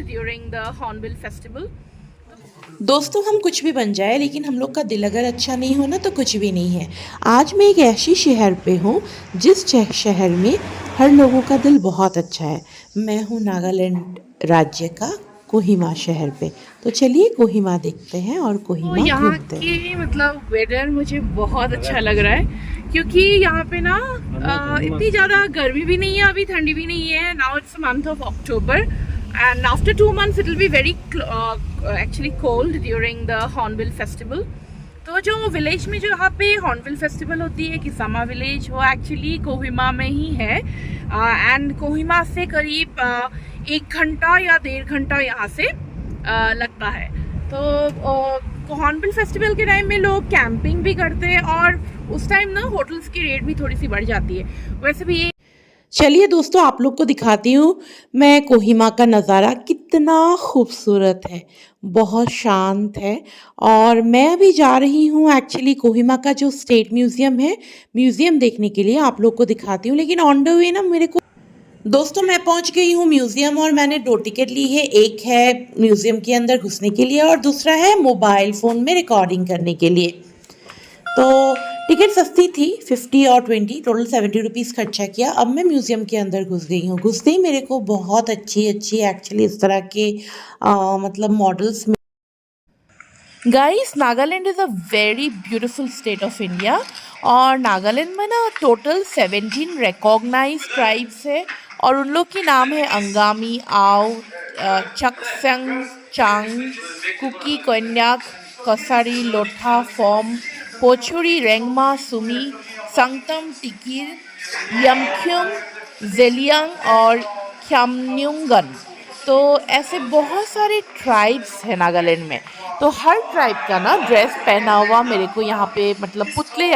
during the Hornbill Festival. दोस्तों हम कुछ भी बन जाए लेकिन हम लोग का दिल अगर अच्छा नहीं हो ना तो कुछ भी नहीं है। आज मैं एक ऐसी शहर पे हूँ जिस शहर में हर लोगों का दिल बहुत अच्छा है। मैं हूँ नागालैंड राज्य का कोहिमा शहर पे। तो चलिए कोहिमा देखते हैं और तो कोहिमा यहाँ घूमते हैं। की मतलब वेदर मुझे बहुत अच्छा लग रहा है क्योंकि यहाँ पे ना इतनी ज़्यादा गर्मी भी नहीं है, अभी ठंडी भी नहीं है। Now it's month of October and after 2 months it will be very actually cold during the hornbill festival. तो जो विलेज में जो यहाँ पे हॉर्नबिल फेस्टिवल होती है किसामा विलेज, वो एक्चुअली कोहिमा में ही है एंड कोहिमा से करीब 1 घंटा या 1.5 घंटा यहाँ से लगता है। तो हॉर्नबिल फेस्टिवल के टाइम में लोग कैंपिंग भी करते हैं और उस टाइम ना होटल्स की रेट भी थोड़ी सी बढ़ जाती है। वैसे भी ये चलिए दोस्तों आप लोग को दिखाती हूँ मैं कोहिमा का नज़ारा कितना खूबसूरत है, बहुत शांत है। और मैं अभी जा रही हूँ एक्चुअली कोहिमा का जो स्टेट म्यूज़ियम है, म्यूज़ियम देखने के लिए। आप लोग को दिखाती हूँ लेकिन ऑन द वे ना मेरे को दोस्तों मैं पहुंच गई हूँ म्यूज़ियम और मैंने 2 टिकट ली है। एक है म्यूज़ियम के अंदर घुसने के लिए और दूसरा है मोबाइल फ़ोन में रिकॉर्डिंग करने के लिए। तो टिकट सस्ती थी, 50 और 20 टोटल 70 रुपीज़ खर्चा किया। अब मैं म्यूज़ियम के अंदर घुस गई हूँ। घुसते ही मेरे को बहुत अच्छी एक्चुअली इस तरह के मतलब models. Guys Nagaland is a very beautiful state of India और नागालैंड में ना टोटल 17 रिकॉग्नाइज ट्राइब्स है और उन लोग के नाम है अंगामी, आओ, चकसंग, चांग, कुकी, कोन्याक, कसारी, लोठा, फॉम, पोचुरी, रेंगमा, सुमी, संगतम, टिकिर, यमख्युम, जेलियांग और ख्यामन्युंगन। तो ऐसे बहुत सारे ट्राइब्स हैं नागालैंड में। तो हर ट्राइब का ना ड्रेस पहना हुआ मेरे को यहाँ पे मतलब पुतले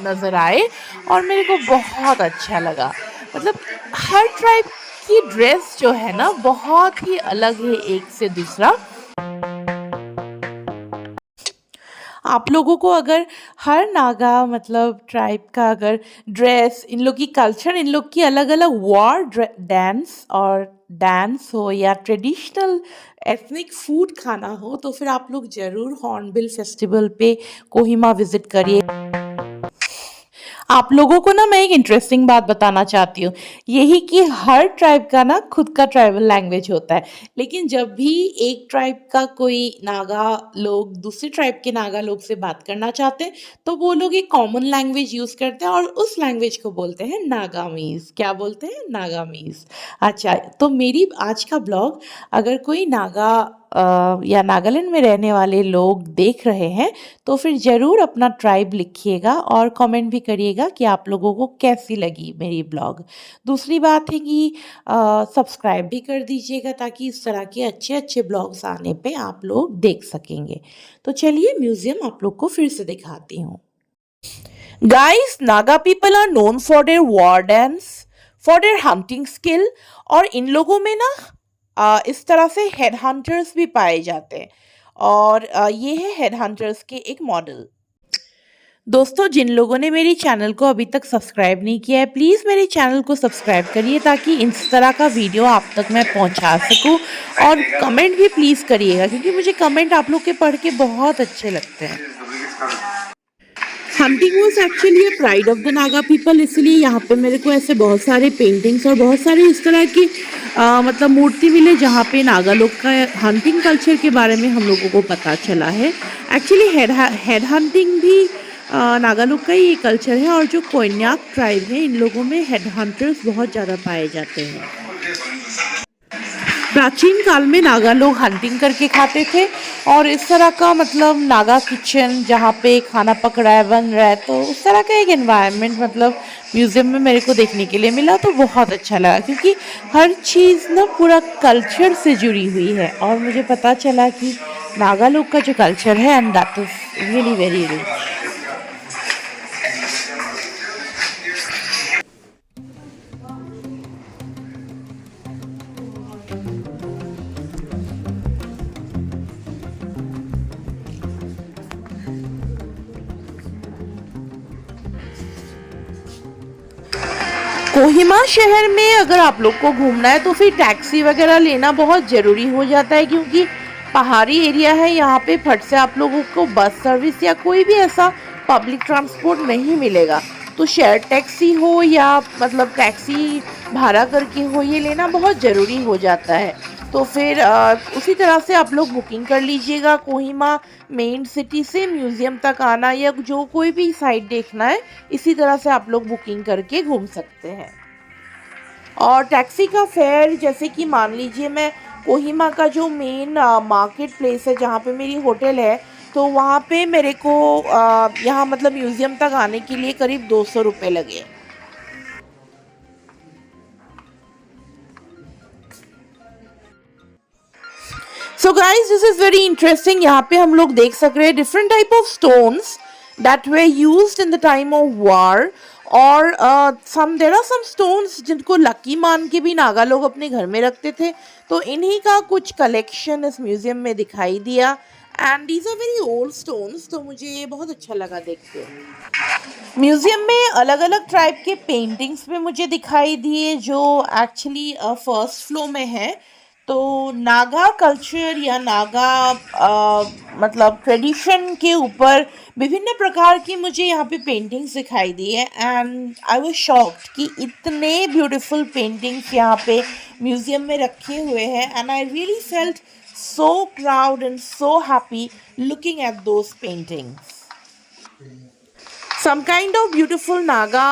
नज़र आए और मेरे को बहुत अच्छा लगा। मतलब हर ट्राइब की ड्रेस जो है ना बहुत ही अलग है एक से दूसरा। आप लोगों को अगर हर नागा मतलब ट्राइब का अगर ड्रेस, इन लोग की कल्चर, इन लोग की अलग अलग वॉर डांस हो या ट्रेडिशनल एथनिक फूड खाना हो तो फिर आप लोग ज़रूर हॉर्नबिल फेस्टिवल पे कोहिमा विज़िट करिए। आप लोगों को ना मैं एक इंटरेस्टिंग बात बताना चाहती हूँ, यही कि हर ट्राइब का ना खुद का ट्राइबल लैंग्वेज होता है। लेकिन जब भी एक ट्राइब का कोई नागा लोग दूसरे ट्राइब के नागा लोग से बात करना चाहते हैं तो वो लोग एक कॉमन लैंग्वेज यूज़ करते हैं और उस लैंग्वेज को बोलते हैं नागामीज़। क्या बोलते हैं? नागामीज़। अच्छा, तो मेरी आज का ब्लॉग अगर कोई नागा या नागालैंड में रहने वाले लोग देख रहे हैं तो फिर ज़रूर अपना ट्राइब लिखिएगा और कमेंट भी करिएगा कि आप लोगों को कैसी लगी मेरी ब्लॉग। दूसरी बात है कि सब्सक्राइब भी कर दीजिएगा ताकि इस तरह के अच्छे अच्छे ब्लॉग्स आने पे आप लोग देख सकेंगे। तो चलिए म्यूज़ियम आप लोग को फिर से दिखाती हूँ। Guys Naga people are known for their war dance, for their hunting skill और इन लोगों में ना इस तरह से हेड हंटर्स भी पाए जाते हैं और ये है हेड हंटर्स के एक मॉडल। दोस्तों जिन लोगों ने मेरी चैनल को अभी तक सब्सक्राइब नहीं किया है प्लीज़ मेरे चैनल को सब्सक्राइब करिए ताकि इस तरह का वीडियो आप तक मैं पहुंचा सकूं और कमेंट भी प्लीज़ करिएगा क्योंकि मुझे कमेंट आप लोग के पढ़ के बहुत अच्छे लगते हैं। Hunting was actually a pride of the Naga people, इसलिए यहाँ पे मेरे को ऐसे बहुत सारे पेंटिंग्स और बहुत सारे इस तरह की मतलब मूर्ति मिले जहाँ पे नागा लोग का हंटिंग कल्चर के बारे में हम लोगों को पता चला है। एक्चुअली हेड हंटिंग भी नागा लोग का ही ये कल्चर है और जो कोन्याक ट्राइब है इन लोगों में हेड हंटर्स बहुत ज़्यादा पाए जाते हैं। प्राचीन काल में नागा लोग हंटिंग करके खाते थे और इस तरह का मतलब नागा किचन जहाँ पे खाना पक रहा है, बन रहा है, तो उस तरह का एक एनवायरनमेंट मतलब म्यूज़ियम में मेरे को देखने के लिए मिला तो बहुत अच्छा लगा क्योंकि हर चीज़ ना पूरा कल्चर से जुड़ी हुई है और मुझे पता चला कि नागा लोग का जो कल्चर है and that is really very rich. Kohima शहर में अगर आप लोग को घूमना है तो फिर टैक्सी वगैरह लेना बहुत ज़रूरी हो जाता है, क्योंकि पहाड़ी एरिया है। यहाँ पे फट से आप लोगों को बस सर्विस या कोई भी ऐसा पब्लिक ट्रांसपोर्ट नहीं मिलेगा। तो शेयर टैक्सी हो या मतलब टैक्सी भाड़ा करके हो, ये लेना बहुत ज़रूरी हो जाता है। तो फिर उसी तरह से आप लोग बुकिंग कर लीजिएगा। कोहिमा मेन सिटी से म्यूज़ियम तक आना या जो कोई भी साइट देखना है, इसी तरह से आप लोग बुकिंग करके घूम सकते हैं। और टैक्सी का फेयर, जैसे कि मान लीजिए मैं कोहिमा का जो मेन मार्केट प्लेस है जहाँ पे मेरी होटल है, तो वहाँ पे मेरे को यहाँ मतलब म्यूज़ियम तक आने के लिए करीब 200 रुपये लगे। So guys, this is very interesting. यहाँ पे हम लोग देख सक रहे हैं different type of stones that way used in the time of war. और सम देयर आर सम स्टोन्स जिनको लकी मान के भी नागा लोग अपने घर में रखते थे। तो इन्हीं का कुछ कलेक्शन इस म्यूजियम में दिखाई दिया। And these are very old stones, तो मुझे ये बहुत अच्छा लगा देख के। म्यूजियम में अलग अलग टाइप के पेंटिंग्स भी मुझे दिखाई दिए, जो एक्चुअली फर्स्ट फ्लोर में है। तो नागा कल्चर या नागा मतलब ट्रेडिशन के ऊपर विभिन्न प्रकार की मुझे यहाँ पे पेंटिंग्स दिखाई दी है। एंड आई वाज शॉक्ड कि इतने ब्यूटीफुल पेंटिंग्स यहाँ पे म्यूजियम में रखे हुए हैं। And I really felt so proud and so happy looking at those paintings. Some kind of beautiful Naga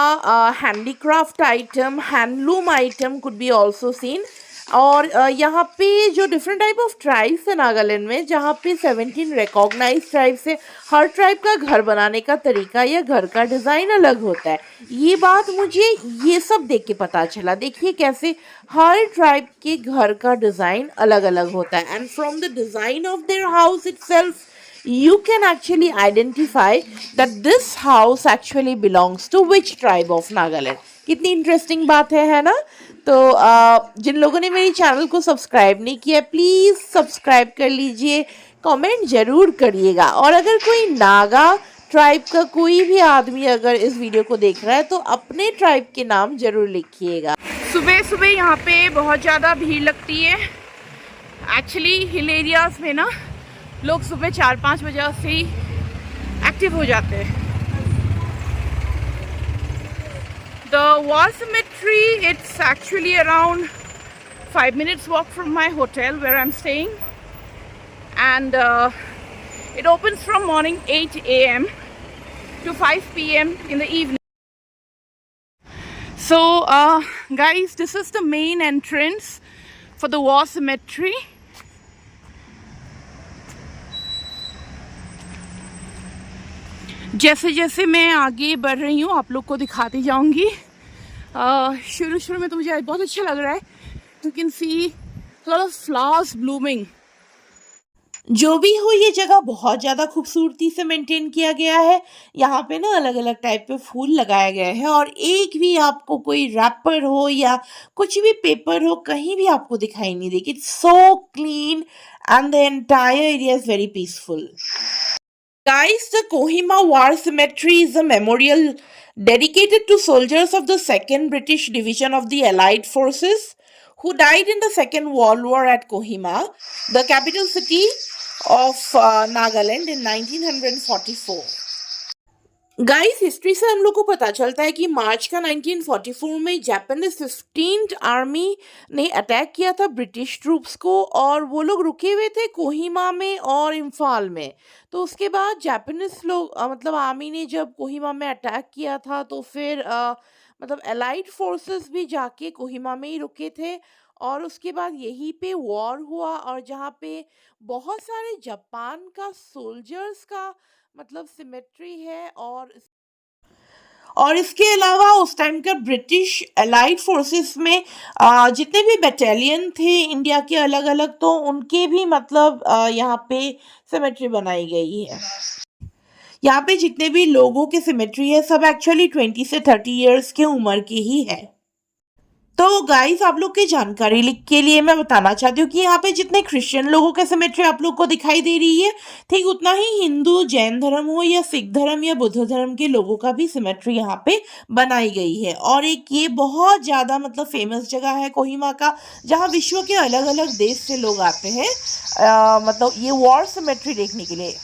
handicraft item, handloom item could be also seen. और यहाँ पे जो डिफरेंट टाइप ऑफ ट्राइब्स है नागालैंड में, जहाँ पे 17 रिकॉग्नाइज ट्राइब्स है। हर tribe का घर बनाने का तरीका या घर का डिज़ाइन अलग होता है। ये बात मुझे ये सब देख के पता चला। देखिए कैसे हर ट्राइब के घर का डिज़ाइन अलग अलग होता है। And from the design of their house itself you can actually identify that this house actually belongs to which tribe of Nagaland. कितनी इंटरेस्टिंग बात है ना। तो जिन लोगों ने मेरी चैनल को सब्सक्राइब नहीं किया, प्लीज़ सब्सक्राइब कर लीजिए, कमेंट ज़रूर करिएगा। और अगर कोई नागा ट्राइब का कोई भी आदमी अगर इस वीडियो को देख रहा है तो अपने ट्राइब के नाम ज़रूर लिखिएगा। सुबह सुबह यहाँ पे बहुत ज़्यादा भीड़ लगती है। एक्चुअली हिल एरियाज़ में ना लोग सुबह 4-5 बजे से ही एक्टिव हो जाते हैं। The war symmetry, it's actually around 5 minutes walk from my hotel where I'm staying, and it opens from morning 8 a.m. to 5 p.m. in the evening. So guys, this is the main entrance for the war cemetery. जैसे जैसे मैं आगे बढ़ रही हूँ आप लोग को दिखाती जाऊँगी। शुरू में तो मुझे बहुत अच्छा लग रहा है। You can see lot of flowers blooming. जो भी हो, ये जगह बहुत ज़्यादा खूबसूरती से मेंटेन किया गया है। यहाँ पे ना अलग अलग टाइप के फूल लगाए गए हैं, और एक भी आपको कोई रैपर हो या कुछ भी पेपर हो कहीं भी आपको दिखाई नहीं देगी। It's so clean and the entire area is very peaceful. Guys, the Kohima War Cemetery is a memorial dedicated to soldiers of the 2nd British Division of the Allied Forces who died in the Second World War at Kohima, the capital city of Nagaland in 1944. Guys, history से हम लोग को पता चलता है कि मार्च का 1944 में जापानीज 15th आर्मी ने अटैक किया था ब्रिटिश ट्रूप्स को, और वो लोग रुके हुए थे कोहिमा में और इम्फाल में। तो उसके बाद जापानीज लोग मतलब आर्मी ने जब कोहिमा में अटैक किया था, तो फिर मतलब एलाइड फोर्सेस भी जाके कोहिमा में ही रुके थे। और उसके बाद यहीं पे वॉर हुआ, और जहाँ पे बहुत सारे जापान का सोल्जर्स का मतलब सिमेट्री है। और इसके अलावा उस टाइम का ब्रिटिश एलाइड फोर्सेस में जितने भी बटालियन थे इंडिया के अलग अलग, तो उनके भी मतलब यहाँ पे सिमेट्री बनाई गई है। यहाँ पे जितने भी लोगों के सिमेट्री है सब एक्चुअली 20 से 30 इयर्स के उम्र के ही है। तो गाइस आप लोग की जानकारी के लिए मैं बताना चाहती हूँ कि यहाँ पे जितने क्रिश्चियन लोगों के सिमेट्री आप लोग को दिखाई दे रही है, ठीक उतना ही हिंदू जैन धर्म हो या सिख धर्म या बुद्ध धर्म के लोगों का भी सिमेट्री यहाँ पे बनाई गई है। और एक ये बहुत ज़्यादा मतलब फेमस जगह है कोहिमा का, जहाँ विश्व के अलग अलग देश से लोग आते हैं मतलब ये वॉर सिमेट्री देखने के लिए।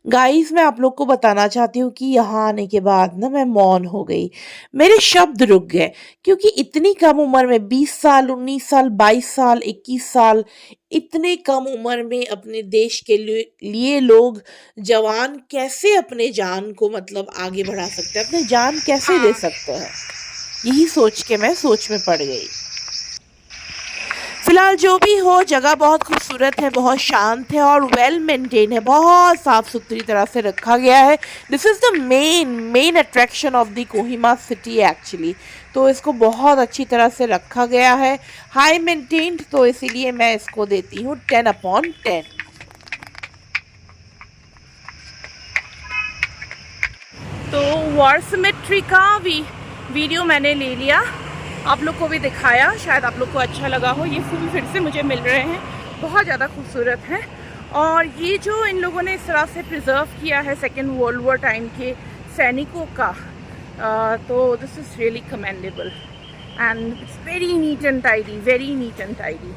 गाइस मैं आप लोग को बताना चाहती हूँ कि यहाँ आने के बाद ना मैं मौन हो गई, मेरे शब्द रुक गए, क्योंकि इतनी कम उम्र में 20 साल 19 साल 22 साल 21 साल इतने कम उम्र में अपने देश के लिए लोग जवान कैसे अपने जान को मतलब आगे बढ़ा सकते हैं, अपने जान कैसे दे सकते हैं, यही सोच के मैं सोच में पड़ गई। फिलहाल जो भी हो जगह बहुत खूबसूरत है, बहुत शांत है और वेल मेंटेन है, बहुत साफ़ सुथरी तरह से रखा गया है। This is the main attraction of the Kohima city actually. तो इसको बहुत अच्छी तरह से रखा गया है, हाई मेंटेन्ड, तो इसीलिए मैं इसको देती हूँ 10/10। तो वॉर सिमेट्री का वीडियो मैंने ले लिया, आप लोग को भी दिखाया, शायद आप लोग को अच्छा लगा हो। ये फूल फिर से मुझे मिल रहे हैं, बहुत ज़्यादा खूबसूरत हैं। और ये जो इन लोगों ने इस तरह से प्रिजर्व किया है सेकेंड वर्ल्ड वॉर टाइम के सैनिकों का, तो this is really commendable and it's very neat and tidy, very neat and tidy.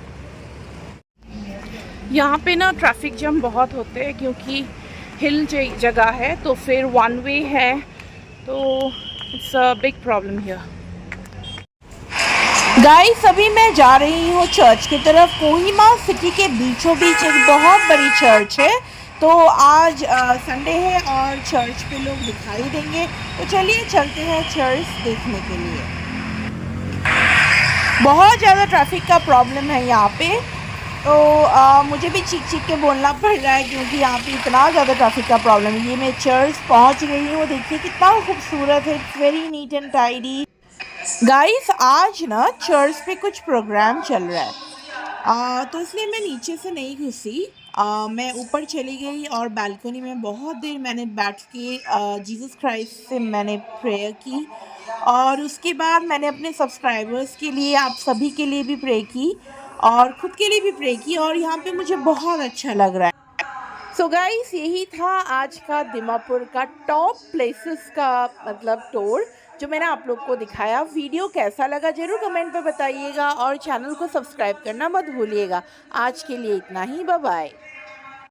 यहाँ पे ना ट्रैफिक जैम बहुत होते हैं क्योंकि हिल जगह है, तो फिर वन वे है, तो it's a big problem here. Guys अभी मैं जा रही हूँ चर्च की तरफ। कोहिमा सिटी के बीचों बीच एक बहुत बड़ी चर्च है, तो आज संडे है और चर्च पे लोग दिखाई देंगे, तो चलिए चलते हैं चर्च देखने के लिए। बहुत ज़्यादा ट्रैफिक का प्रॉब्लम है यहाँ पे, तो मुझे भी चीख चीख के बोलना पड़ रहा है क्योंकि यहाँ पे इतना ज़्यादा ट्रैफिक का प्रॉब्लम है। ये मैं चर्च पहुँच गई हूँ, देखिए कितना खूबसूरत है, it's very neat and tidy. Guys आज ना चर्च पे कुछ प्रोग्राम चल रहा है, तो इसलिए मैं नीचे से नहीं घुसी, मैं ऊपर चली गई और बालकनी में बहुत देर मैंने बैठ के जीसस क्राइस्ट से मैंने प्रेयर की, और उसके बाद मैंने अपने सब्सक्राइबर्स के लिए, आप सभी के लिए भी प्रे की और ख़ुद के लिए भी प्रे की, और यहाँ पे मुझे बहुत अच्छा लग रहा है। सो गाइस यही था आज का दीमापुर का टॉप प्लेसेस का मतलब टूर जो मैंने आप लोग को दिखाया। वीडियो कैसा लगा ज़रूर कमेंट पे बताइएगा और चैनल को सब्सक्राइब करना मत भूलिएगा। आज के लिए इतना ही, बाय बाय।